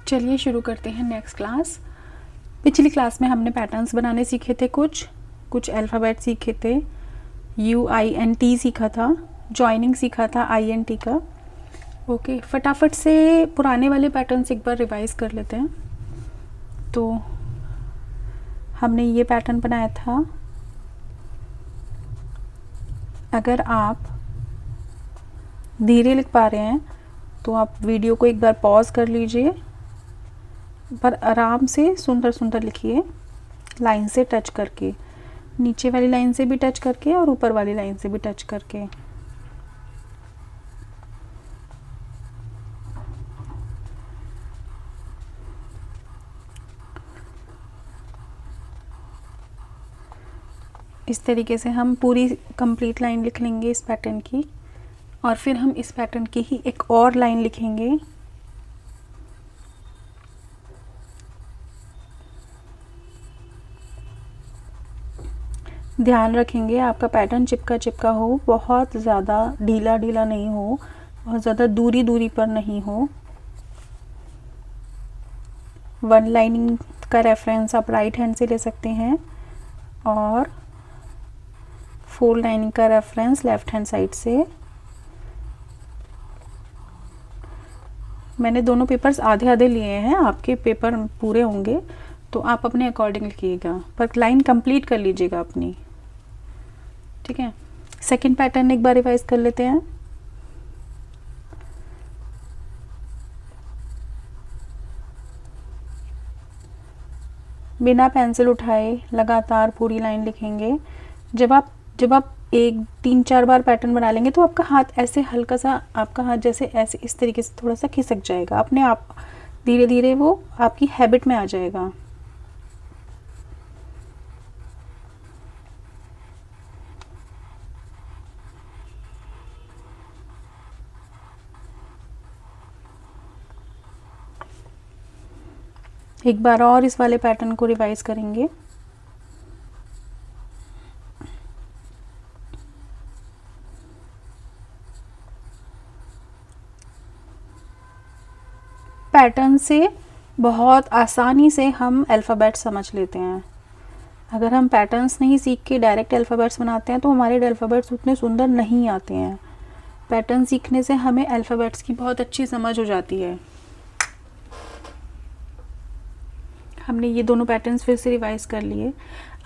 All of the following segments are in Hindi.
चलिए शुरू करते हैं नेक्स्ट क्लास। पिछली क्लास में हमने पैटर्न्स बनाने सीखे थे, कुछ अल्फ़ाबेट सीखे थे, UINT सीखा था, जॉइनिंग सीखा था INT का। ओके, फटाफट से पुराने वाले पैटर्न्स एक बार रिवाइज कर लेते हैं। तो हमने ये पैटर्न बनाया था। अगर आप धीरे लिख पा रहे हैं तो आप वीडियो को एक बार पॉज कर लीजिए, पर आराम से सुंदर सुंदर लिखिए, लाइन से टच करके, नीचे वाली लाइन से भी टच करके और ऊपर वाली लाइन से भी टच करके। इस तरीके से हम पूरी कंप्लीट लाइन लिख लेंगे इस पैटर्न की, और फिर हम इस पैटर्न की ही एक और लाइन लिखेंगे। ध्यान रखेंगे आपका पैटर्न चिपका चिपका हो, बहुत ज़्यादा ढीला ढीला नहीं हो, बहुत ज़्यादा दूरी दूरी पर नहीं हो। वन लाइनिंग का रेफरेंस आप राइट हैंड से ले सकते हैं और फोर लाइनिंग का रेफरेंस लेफ्ट हैंड साइड से। मैंने दोनों पेपर्स आधे आधे लिए हैं, आपके पेपर पूरे होंगे तो आप अपने अकॉर्डिंग लिखिएगा, पर लाइन कंप्लीट कर लीजिएगा अपनी, ठीक है। सेकंड पैटर्न एक बार रिवाइज कर लेते हैं। बिना पेंसिल उठाए लगातार पूरी लाइन लिखेंगे। जब आप एक 3-4 बार पैटर्न बना लेंगे तो आपका हाथ ऐसे हल्का सा, आपका हाथ जैसे ऐसे इस तरीके से थोड़ा सा खिसक जाएगा, अपने आप धीरे धीरे वो आपकी हैबिट में आ जाएगा। एक बार और इस वाले पैटर्न को रिवाइज करेंगे। पैटर्न से बहुत आसानी से हम अल्फ़ाबेट समझ लेते हैं। अगर हम पैटर्न्स नहीं सीख के डायरेक्ट अल्फ़ाबेट्स बनाते हैं तो हमारे अल्फ़ाबेट्स उतने सुंदर नहीं आते हैं। पैटर्न सीखने से हमें अल्फ़ाबेट्स की बहुत अच्छी समझ हो जाती है। हमने ये दोनों पैटर्न्स फिर से रिवाइज कर लिए।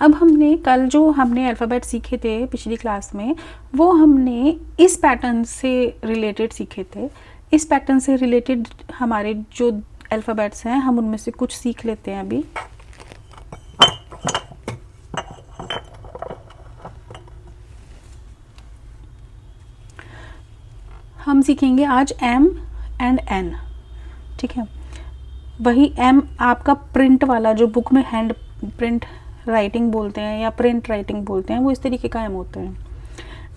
अब हमने कल जो हमने अल्फ़ाबेट सीखे थे पिछली क्लास में, वो हमने इस पैटर्न से रिलेटेड सीखे थे। इस पैटर्न से रिलेटेड हमारे जो अल्फ़ाबेट्स हैं हम उनमें से कुछ सीख लेते हैं अभी। हम सीखेंगे आज M एंड N, ठीक है। वही M आपका प्रिंट वाला, जो बुक में हैंड प्रिंट राइटिंग बोलते हैं या प्रिंट राइटिंग बोलते हैं, वो इस तरीके का M होता है।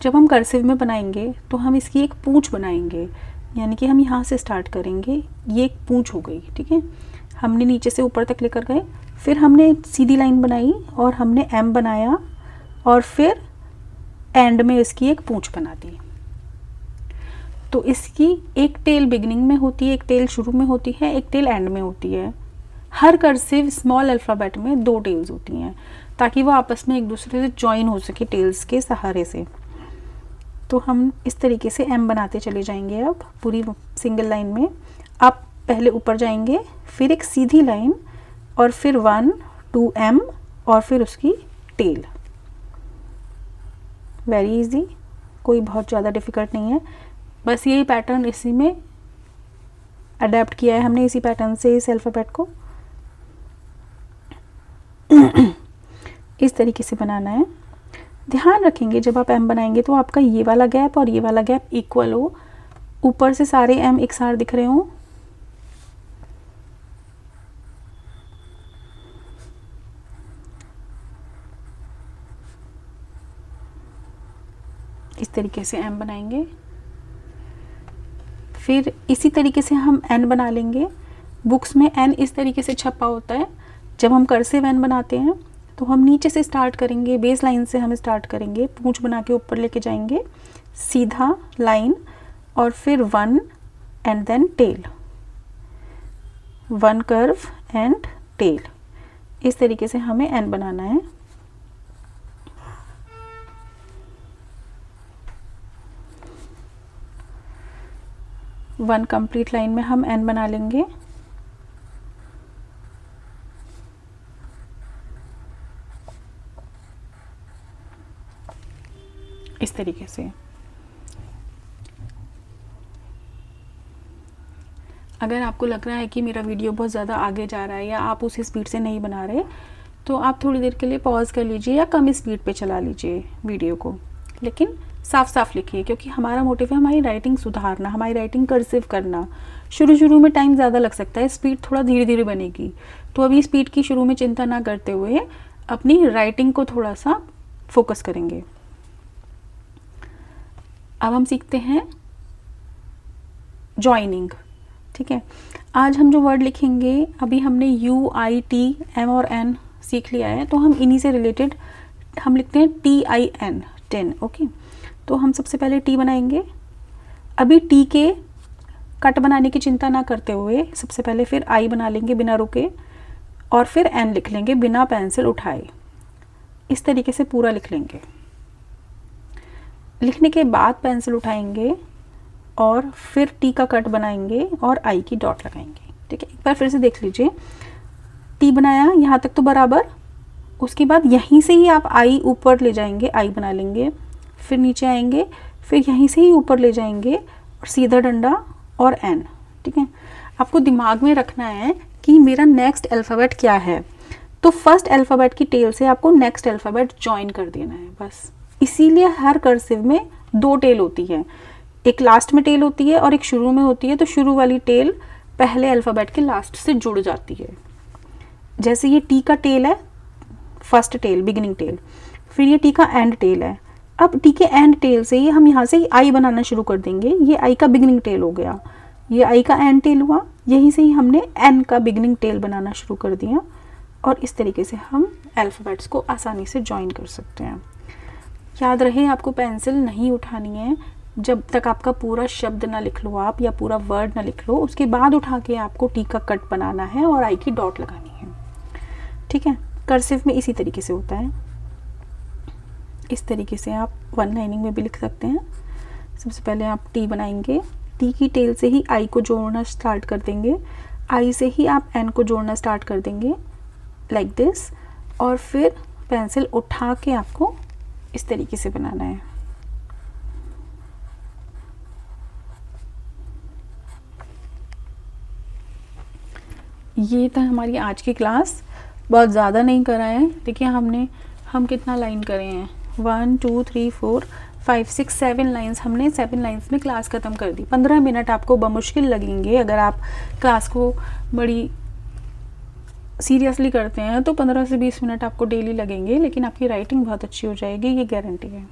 जब हम कर्सिव में बनाएंगे तो हम इसकी एक पूंछ बनाएंगे, यानी कि हम यहाँ से स्टार्ट करेंगे, ये एक पूंछ हो गई, ठीक है। हमने नीचे से ऊपर तक लेकर गए, फिर हमने सीधी लाइन बनाई और हमने M बनाया और फिर एंड में इसकी एक पूंछ बना दी। तो इसकी एक टेल बिगिनिंग में होती है, एक टेल शुरू में होती है, एक टेल एंड में होती है। हर कर्सिव स्मॉल अल्फ़ाबेट में 2 टेल्स होती हैं ताकि वो आपस में एक दूसरे से ज्वाइन हो सके टेल्स के सहारे से। तो हम इस तरीके से M बनाते चले जाएंगे। अब पूरी सिंगल लाइन में आप पहले ऊपर जाएंगे, फिर एक सीधी लाइन और फिर 1 2 M और फिर उसकी टेल। वेरी इजी, कोई बहुत ज़्यादा डिफ़िकल्ट नहीं है, बस यही पैटर्न इसी में अडेप्ट किया है हमने, इसी पैटर्न से इस अल्फ़ाबेट को इस तरीके से बनाना है। ध्यान रखेंगे जब आप M बनाएंगे तो आपका ये वाला गैप और ये वाला गैप इक्वल हो, ऊपर से सारे M एक साथ दिख रहे हों। इस तरीके से M बनाएंगे। फिर इसी तरीके से हम N बना लेंगे। बुक्स में N इस तरीके से छपा होता है। जब हम कर्सिव N बनाते हैं तो हम नीचे से स्टार्ट करेंगे, बेस लाइन से हम स्टार्ट करेंगे, पूंछ बना के ऊपर लेके जाएंगे, सीधा लाइन और फिर 1 and then tail. One curve and tail. इस तरीके से हमें एन बनाना है। वन कंप्लीट लाइन में हम एन बना लेंगे। इस तरीके से। अगर आपको लग रहा है कि मेरा वीडियो बहुत ज़्यादा आगे जा रहा है या आप उस स्पीड से नहीं बना रहे, तो आप थोड़ी देर के लिए पॉज कर लीजिए या कम स्पीड पे चला लीजिए वीडियो को, लेकिन साफ साफ लिखिए, क्योंकि हमारा मोटिव है हमारी राइटिंग सुधारना, हमारी राइटिंग कर्सिव करना। शुरू में टाइम ज़्यादा लग सकता है, स्पीड थोड़ा धीरे धीरे बनेगी, तो अभी स्पीड की शुरू में चिंता ना करते हुए अपनी राइटिंग को थोड़ा सा फोकस करेंगे। अब हम सीखते हैं जॉइनिंग। ठीक है, आज हम जो वर्ड लिखेंगे, अभी हमने यू, आई, टी, एम और एन सीख लिया है, तो हम इन्हीं से रिलेटेड हम लिखते हैं टी आई एन, 10। ओके, तो हम सबसे पहले टी बनाएंगे। अभी टी के कट बनाने की चिंता ना करते हुए सबसे पहले फिर आई बना लेंगे बिना रुके, और फिर एन लिख लेंगे बिना पेंसिल उठाए। इस तरीके से पूरा लिख लेंगे। लिखने के बाद पेंसिल उठाएंगे और फिर टी का कट बनाएंगे और आई की डॉट लगाएंगे। ठीक है, एक बार फिर से देख लीजिए। टी बनाया यहाँ तक तो बराबर, उसके बाद यहीं से ही आप आई ऊपर ले जाएंगे, आई बना लेंगे, फिर नीचे आएंगे, फिर यहीं से ही ऊपर ले जाएंगे और सीधा डंडा और एन। ठीक है, आपको दिमाग में रखना है कि मेरा नेक्स्ट अल्फ़ाबेट क्या है, तो फर्स्ट अल्फ़ाबेट की टेल से आपको नेक्स्ट अल्फ़ाबेट ज्वाइन कर देना है बस। इसीलिए हर कर्सिव में 2 टेल होती है, एक लास्ट में टेल होती है और एक शुरू में होती है, तो शुरू वाली टेल पहले अल्फ़ाबेट के लास्ट से जुड़ जाती है। जैसे ये टी का टेल है, फर्स्ट टेल, बिगिनिंग टेल, फिर ये टी का एंड टेल है। अब टी के एंड टेल से ही हम यहाँ से आई बनाना शुरू कर देंगे। ये आई का बिगिनिंग टेल हो गया, ये आई का एंड टेल हुआ, यहीं से ही हमने एन का बिगिनिंग टेल बनाना शुरू कर दिया, और इस तरीके से हम अल्फ़ाबेट्स को आसानी से ज्वाइन कर सकते हैं। याद रहे, आपको पेंसिल नहीं उठानी है जब तक आपका पूरा शब्द ना लिख लो आप, या पूरा वर्ड ना लिख लो, उसके बाद उठा के आपको टी का कट बनाना है और आई की डॉट लगानी है। ठीक है, कर्सिव में इसी तरीके से होता है। इस तरीके से आप वन लाइनिंग में भी लिख सकते हैं। सबसे पहले आप टी बनाएंगे, टी की टेल से ही आई को जोड़ना स्टार्ट कर देंगे, आई से ही आप एन को जोड़ना स्टार्ट कर देंगे लाइक दिस, और फिर पेंसिल उठा के आपको इस तरीके से बनाना है। ये था हमारी आज की क्लास। बहुत ज़्यादा नहीं करा है, देखिए हम कितना लाइन करे हैं, 1 2 3 4 5 6 7 लाइन्स, हमने 7 लाइन्स में क्लास ख़त्म कर दी। 15 मिनट आपको बमुश्किल लगेंगे अगर आप क्लास को बड़ी सीरियसली करते हैं, तो 15 से 20 मिनट आपको डेली लगेंगे, लेकिन आपकी राइटिंग बहुत अच्छी हो जाएगी, ये गारंटी है।